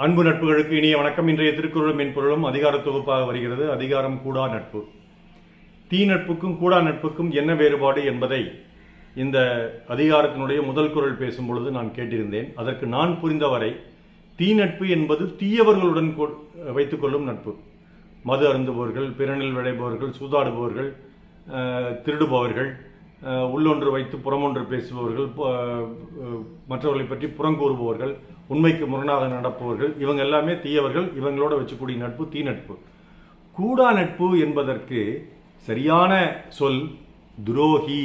அன்பு நட்புகளுக்கு இனிய வணக்கம். இன்றைய திருக்குறளும் மென்பொருளும் அதிகார தொகுப்பாக வருகிறது. அதிகாரம் கூடா நட்பு. தீ நட்புக்கும் கூடா நட்புக்கும் என்ன வேறுபாடு என்பதை இந்த அதிகாரத்தினுடைய முதல் குறள் பேசும் பொழுது நான் கேட்டிருந்தேன். அதற்கு நான் புரிந்தவரை தீ நட்பு என்பது தீயவர்களுடன் வைத்துக்கொள்ளும் நட்பு. மது அருந்துபவர்கள், பிறனில் விளைபவர்கள், சூதாடுபவர்கள், திருடுபவர்கள், உள்ளொன்று வைத்து புறமொன்று பேசுபவர்கள், மற்றவர்களை பற்றி புறங்கூறுபவர்கள், உண்மைக்கு முரணாக நடப்பவர்கள், இவங்க எல்லாமே தீயவர்கள். இவங்களோட வச்சுக்கூடிய நட்பு தீ நட்பு. கூடா நட்பு என்பதற்கு சரியான சொல் துரோகி,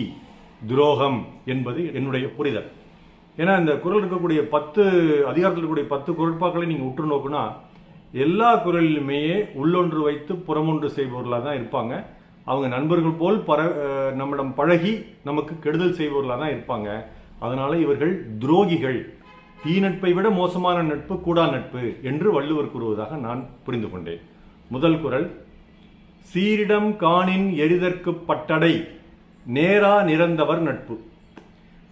துரோகம் என்பது என்னுடைய புரிதல். ஏன்னா இந்த குறள் இருக்கக்கூடிய 10 அதிகாரத்தில் இருக்கக்கூடிய 10 குறட்பாக்களை நீங்கள் உற்று நோக்குனா எல்லா குறளிலுமே உள்ளொன்று வைத்து புறமொன்று செய்பவர்களாக தான் இருப்பாங்க. அவங்க நண்பர்கள் போல் நம்மிடம் பழகி நமக்கு கெடுதல் செய்பவர்களாக தான் இருப்பாங்க. அதனால இவர்கள் துரோகிகள். தீ நட்பை விட மோசமான நட்பு கூடா நட்பு என்று வள்ளுவர் கூறுவதாக நான் புரிந்து கொண்டேன். முதல் குறள், சீரிடம் காணின் எரிதற்கு பட்டடை நேரா நிறந்தவர் நட்பு.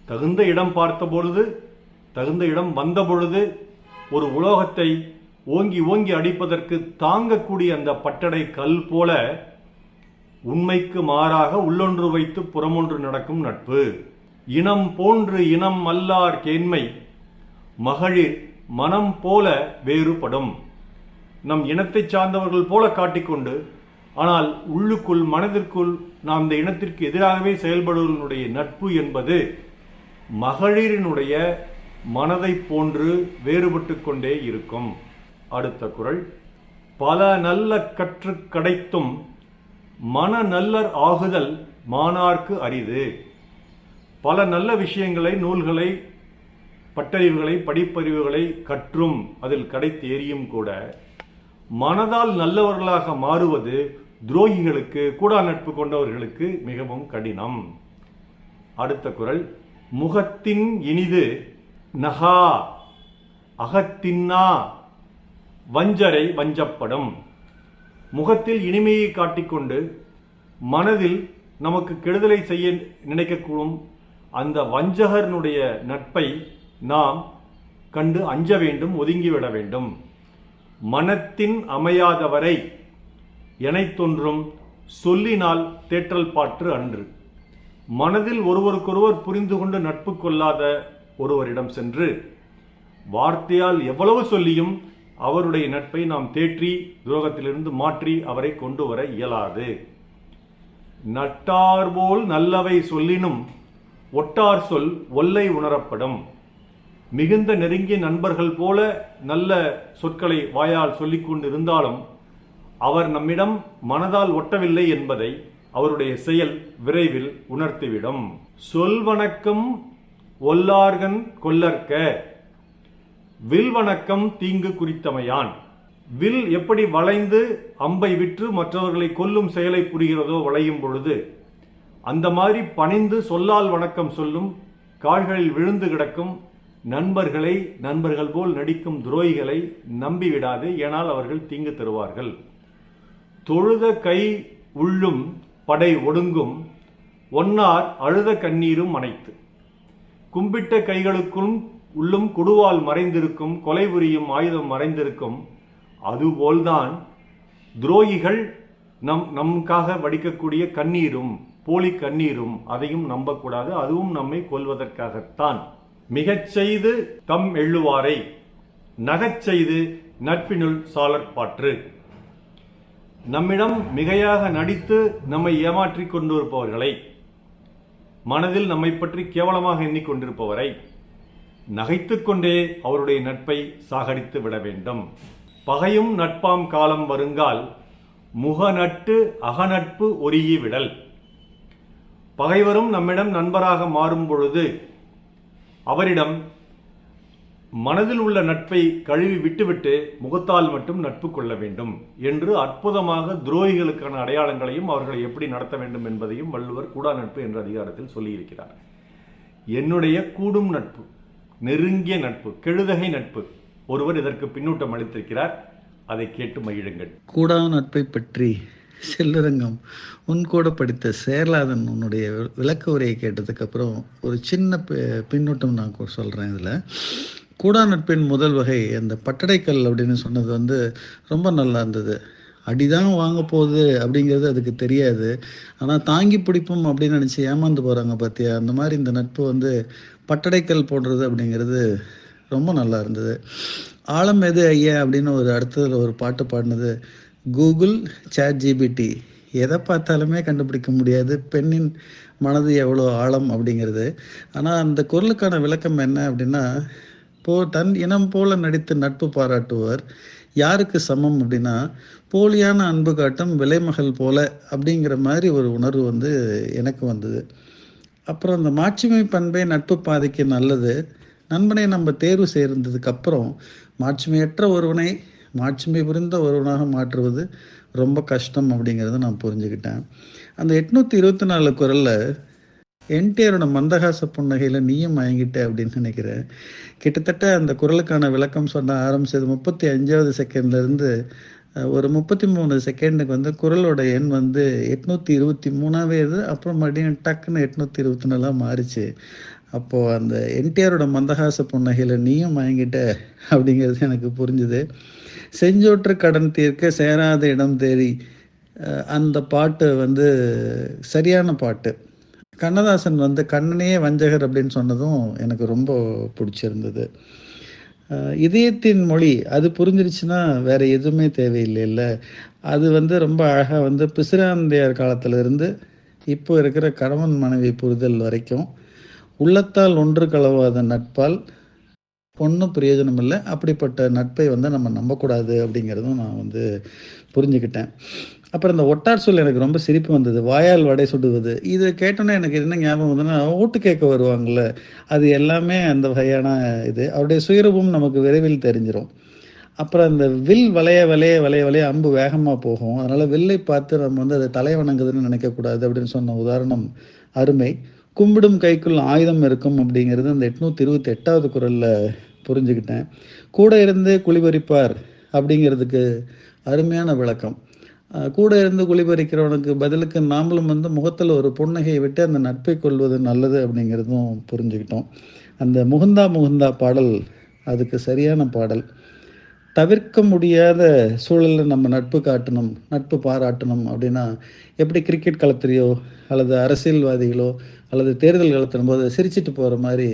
தகுந்த இடம் பார்த்த பொழுது, தகுந்த இடம் வந்த பொழுது ஒரு உலோகத்தை ஓங்கி ஓங்கி அடிப்பதற்கு தாங்கக்கூடிய அந்த பட்டடை கல் போல உண்மைக்கு மாறாக உள்ளொன்று வைத்து புறமொன்று நடக்கும் நட்பு. இனம் போன்று இனம் அல்லார் கேண்மை மகளிர் மனம் போல வேறுபடும். நம் இனத்தை சார்ந்தவர்கள் போல காட்டிக்கொண்டு ஆனால் உள்ளுக்குள் மனதிற்குள் நாம் இந்த இனத்திற்கு எதிராகவே செயல்படுவதனுடைய நட்பு என்பது மகளிரினுடைய மனதை போன்று வேறுபட்டு கொண்டே இருக்கும். அடுத்த குறள், பல நல்ல கற்று கிடைத்தும் மன நல்லர் ஆகுதல் மாணார்க்கு அரிது. பல நல்ல விஷயங்களை, நூல்களை, பட்டறிவுகளை, படிப்பறிவுகளை கற்றும் அதில் கிடைத்து எரியும் கூட மனதால் நல்லவர்களாக மாறுவது துரோகிகளுக்கு, கூடா நட்பு கொண்டவர்களுக்கு மிகவும் கடினம். அடுத்த குறள், முகத்தின் இனிது நகா அகத்தின்னா வஞ்சரை வஞ்சப்படும். முகத்தில் இனிமையை காட்டிக்கொண்டு மனதில் நமக்கு கெடுதலை செய்ய நினைக்கக்கூடும் அந்த வஞ்சகனுடைய நட்பை நாம் கண்டு அஞ்ச வேண்டும், ஒதுங்கிவிட வேண்டும். மனத்தின் அமையாதவரை எனைத்தொன்றும் சொல்லினால் தேற்றல் பாற்று அன்று. மனதில் ஒருவருக்கொருவர் புரிந்து கொண்டு நட்பு கொள்ளாத ஒருவரிடம் சென்று வார்த்தையால் எவ்வளவு சொல்லியும் அவருடைய நட்பை நாம் தேற்றி துரோகத்திலிருந்து மாற்றி அவரை கொண்டு வர இயலாது. நட்டார்போல் நல்லவை சொல்லினும் ஒட்டார் சொல் ஒல்லை உணரப்படும். மிகுந்த நெருங்கிய நண்பர்கள் போல நல்ல சொற்களை வாயால் சொல்லிக் கொண்டிருந்தாலும் அவர் நம்மிடம் மனதால் ஒட்டவில்லை என்பதை அவருடைய செயல் விரைவில் உணர்த்திவிடும். சொல்வணக்கம் ஒல்லார்கன் கொல்லற்க வில்வணக்கம் தீங்கு குறித்தமையான். வில் எப்படி வளைந்து அம்பை விற்று மற்றவர்களை கொல்லும் செயலை புரிகிறதோ வளையும் பொழுது, அந்த மாதிரி பணிந்து சொல்லால் வணக்கம் சொல்லும், கால்களில் விழுந்து கிடக்கும் நண்பர்களை, நண்பர்கள் போல் நடிக்கும் துரோகிகளை நம்பிவிடாது. ஏனால் அவர்கள் தீங்கு தருவார்கள். தொழுத கை உள்ளும் படை ஒடுங்கும் ஒன்னார் அழுத கண்ணீரும் அனைத்து. கும்பிட்ட கைகளுக்கும் உள்ளும் கொடுவால் மறைந்திருக்கும், கொலை புரியும் ஆயுதம் மறைந்திருக்கும். அதுபோல்தான் துரோகிகள் நமக்காக வடிக்கக்கூடிய கண்ணீரும், போலி கண்ணீரும், அதையும் நம்பக்கூடாது. அதுவும் நம்மை கொல்வதற்காகத்தான். மிகச் செய்து தம் எள்ளுவாரை நகச் செய்து நட்பினுள் சாலற்பாற்று. நம்மிடம் மிகையாக நடித்து நம்மை ஏமாற்றிக் கொண்டிருப்பவர்களை, மனதில் நம்மை பற்றி கேவலமாக எண்ணிக்கொண்டிருப்பவரை நகைத்துக்கொண்டே அவருடைய நட்பை சாகடித்து விட வேண்டும். பகையும் நட்பாம் காலம் வருங்கால் முக நட்டு அகநட்பு ஒருகி விடல். பகைவரும் நம்மிடம் நண்பராக மாறும் பொழுது அவரிடம் மனதில் உள்ள நட்பை கழுவி விட்டுவிட்டு முகத்தால் மட்டும் நட்பு கொள்ள வேண்டும் என்று அற்புதமாக துரோகிகளுக்கான அடையாளங்களையும் அவர்களை எப்படி நடத்த வேண்டும் என்பதையும் வள்ளுவர் கூடா நட்பு என்ற அதிகாரத்தில் சொல்லியிருக்கிறார். என்னுடைய கூடும் நட்பு, நெருங்கிய நட்பு, கெழுதகை நட்பு, ஒருவர் இதற்கு பின்னூட்டம் அளித்திருக்கிறார். அதை கேட்டு மகிழுங்கள். கூடா நட்பை பற்றி செல்லுரங்கம் உன் கூட படித்த சேர்லாதன் உன்னுடைய விளக்க உரையை கேட்டதுக்கப்புறம் ஒரு சின்ன பின்னூட்டம் நான் சொல்கிறேன். இதில் கூடா நட்பின் முதல் வகை அந்த பட்டடைக்கல் அப்படின்னு சொன்னது வந்து ரொம்ப நல்லா இருந்தது. அடிதான் வாங்க போகுது அப்படிங்கிறது அதுக்கு தெரியாது. ஆனால் தாங்கி பிடிப்போம் அப்படின்னு நினச்சி ஏமாந்து போகிறாங்க பார்த்தியா, அந்த மாதிரி இந்த நட்பு வந்து பட்டடைக்கல் போடுறது அப்படிங்கிறது ரொம்ப நல்லா இருந்தது. ஆழம் எது ஐயா அப்படின்னு ஒரு அடுத்ததில் ஒரு பாட்டு பாடினது, கூகுள், சாட் ஜிபிடி எதை பார்த்தாலுமே கண்டுபிடிக்க முடியாது பெண்ணின் மனது எவ்வளோ ஆழம் அப்படிங்கிறது. ஆனால் அந்த குரலுக்கான விளக்கம் என்ன அப்படின்னா, தன் இனம் போல நடித்து நட்பு பாராட்டுவர் யாருக்கு சமம் அப்படின்னா, போலியான அன்பு காட்டும் விலைமகள் போல அப்படிங்கிற மாதிரி ஒரு உணர்வு வந்து எனக்கு வந்தது. அப்புறம் அந்த மாட்சிமை பண்பே நட்பு பாதைக்கு நல்லது. நண்பனை நம்ம தேர்வு செய்ததுக்கு அப்புறம் மாட்சிமையற்ற ஒருவனை மாட்சிமை புரிந்த ஒருவனாக மாற்றுவது ரொம்ப கஷ்டம் அப்படிங்கிறத நான் புரிஞ்சுக்கிட்டேன். அந்த 824 குரல்ல என்டிஆரோட மந்தகாச புன்னகையில் நீயும் மயங்கிட்ட அப்படின்னு நினைக்கிறேன். கிட்டத்தட்ட அந்த குரலுக்கான விளக்கம் சொன்ன ஆரம்பிச்சது 35வது செகண்ட்லேருந்து ஒரு 33 செகண்டுக்கு வந்து குரலோட எண் வந்து 823ஆவே இது. அப்புறம் மறுபடியும் டக்குன்னு 824 மாறிச்சு. அப்போது அந்த என்டிஆரோட மந்தகாச புன்னகையில் நீயும் மயங்கிட்ட அப்படிங்கிறது எனக்கு புரிஞ்சுது. செஞ்சோற்று கடன் தீர்க்க சேராத இடம் தேடி அந்த பாட்டு வந்து சரியான பாட்டு. கண்ணதாசன் வந்து கண்ணனையே வஞ்சகர் அப்படின்னு சொன்னதும் எனக்கு ரொம்ப பிடிச்சிருந்தது. இதயத்தின் மொழி அது புரிஞ்சிருச்சுன்னா வேற எதுவுமே தேவையில்லைல்ல. அது வந்து ரொம்ப அழகாக வந்து பிசிராந்தையார் காலத்திலிருந்து இப்போ இருக்கிற கணவன் மனைவி புரிதல் வரைக்கும் உள்ளத்தால் ஒன்று கலவாத நட்பால் ஒன்றும் பிரயோஜனம் இல்லை. அப்படிப்பட்ட நட்பை வந்து நம்ம நம்பக்கூடாது அப்படிங்கிறதும் நான் வந்து புரிஞ்சுக்கிட்டேன். அப்புறம் இந்த ஒட்டார் சொல் எனக்கு ரொம்ப சிரிப்பு வந்தது. வாயால் வடை சுடுவது இது கேட்டோன்னே எனக்கு என்ன ஞாபகம் வந்ததுன்னா, ஓட்டு கேட்க வருவாங்கள்ல, அது எல்லாமே அந்த வகையான இது. அவருடைய சுயரூபம் நமக்கு விரைவில் தெரிஞ்சிடும். அப்புறம் அந்த வில் வளைய வளைய வளைய வளைய அம்பு வேகமாக போகும். அதனால் வில்லை பார்த்து நம்ம வந்து அதை தலை வணங்குதுன்னு நினைக்கக்கூடாது அப்படின்னு சொன்ன உதாரணம் அருமை. கும்பிடும் கைக்குள் ஆயுதம் இருக்கும் அப்படிங்கிறது அந்த 828வது குரலில் புரிஞ்சுக்கிட்டேன். கூட இருந்து குழிபறிப்பார் அப்படிங்கிறதுக்கு அருமையான விளக்கம். கூட இருந்து குழிபறிக்கிறவனுக்கு பதிலுக்கு நாமளும் வந்து முகத்தில் ஒரு புன்னகையை விட்டு அந்த நட்பை கொள்வது நல்லது அப்படிங்கிறதும் புரிஞ்சுக்கிட்டோம். அந்த முகுந்தா முகுந்தா பாடல் அதுக்கு சரியான பாடல். தவிர்க்க முடியாத சூழலில் நம்ம நட்பு காட்டணும், நட்பு பாராட்டணும் அப்படின்னா எப்படி கிரிக்கெட் களத்துலையோ அல்லது அரசியல்வாதிகளோ அல்லது தேர்தல் களத்தின் போது சிரிச்சிட்டு போகிற மாதிரி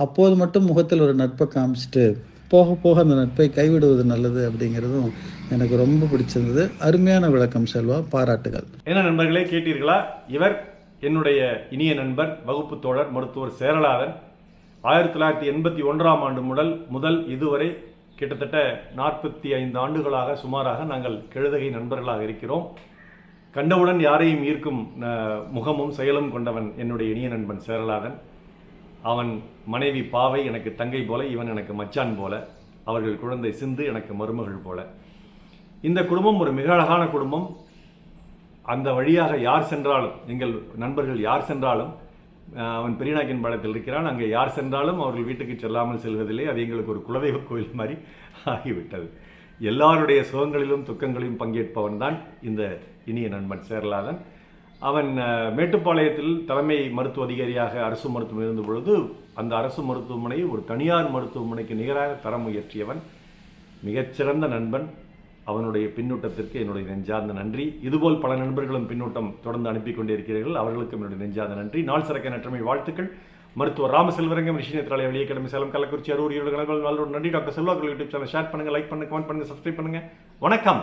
அப்போது மட்டும் முகத்தில் ஒரு நட்பை காமிச்சிட்டு போக போக அந்த நட்பை கைவிடுவது நல்லது அப்படிங்கிறதும் எனக்கு ரொம்ப பிடிச்சிருந்தது. அருமையான விளக்கம் செல்வா, பாராட்டுகள். என்ன நண்பர்களே, கேட்டீர்களா? இவர் என்னுடைய இனிய நண்பர், வகுப்பு தோழர், மருத்துவர் சேரலாதன். 1981ஆம் ஆண்டு முதல் இதுவரை கிட்டத்தட்ட 45 ஆண்டுகளாக சுமாராக நாங்கள் கெழுதகை நண்பர்களாக இருக்கிறோம். கண்டவுடன் யாரையும் ஈர்க்கும் முகமும் செயலும் கொண்டவன் என்னுடைய இனிய நண்பன் சேரலாதன். அவன் மனைவி பாவை எனக்கு தங்கை போல, இவன் எனக்கு மச்சான் போல, அவர்கள் குழந்தை சிந்து எனக்கு மருமகள் போல. இந்த குடும்பம் ஒரு மிக அழகான குடும்பம். அந்த வழியாக யார் சென்றாலும், எங்கள் நண்பர்கள் யார் சென்றாலும், அவன் பெரியநாயக்கன் பாளையத்தில் இருக்கிறான், அங்கே யார் சென்றாலும் அவர்கள் வீட்டுக்கு செல்லாமல் செல்வதில்லை. அது எங்களுக்கு ஒரு குலதெய்வ கோயில் மாதிரி ஆகிவிட்டது. எல்லாருடைய சுகங்களிலும் துக்கங்களிலும் பங்கேற்பவன் தான் இந்த இனிய நண்பன் சேரலாதன். அவன் மேட்டுப்பாளையத்தில் தலைமை மருத்துவ அதிகாரியாக அரசு மருத்துவமனை இருந்த பொழுது அந்த அரசு மருத்துவமனையை ஒரு தனியார் மருத்துவமனைக்கு நிகராக தரம் உயர்த்தியவன். மிகச்சிறந்த நண்பன். அவனுடைய பின்னூட்டத்திற்கு என்னுடைய நெஞ்சார்ந்த நன்றி. இதுபோல் பல நண்பர்களும் பின்னூட்டம் தொடர்ந்து அனுப்பி கொண்டே இருக்கிறீர்கள். அவர்களுக்கும் என்னுடைய நெஞ்சார்ந்த நன்றி. நாள் சிறக்க நற்றமை வாழ்த்துக்கள். மருத்துவர் ராமசெல்வரங்கம், ரிஷி நேத்ராலய வெளியே கடமை, சேலம், கள்ளக்குறிச்சி, அரூர், ஈரோடு, நன்றி. Doctor Selva YouTube channel share பண்ணுங்க, லைக் பண்ணுங்க, கமெண்ட் பண்ணுங்க, சப்ஸ்கிரைப் பண்ணுங்க. வணக்கம்.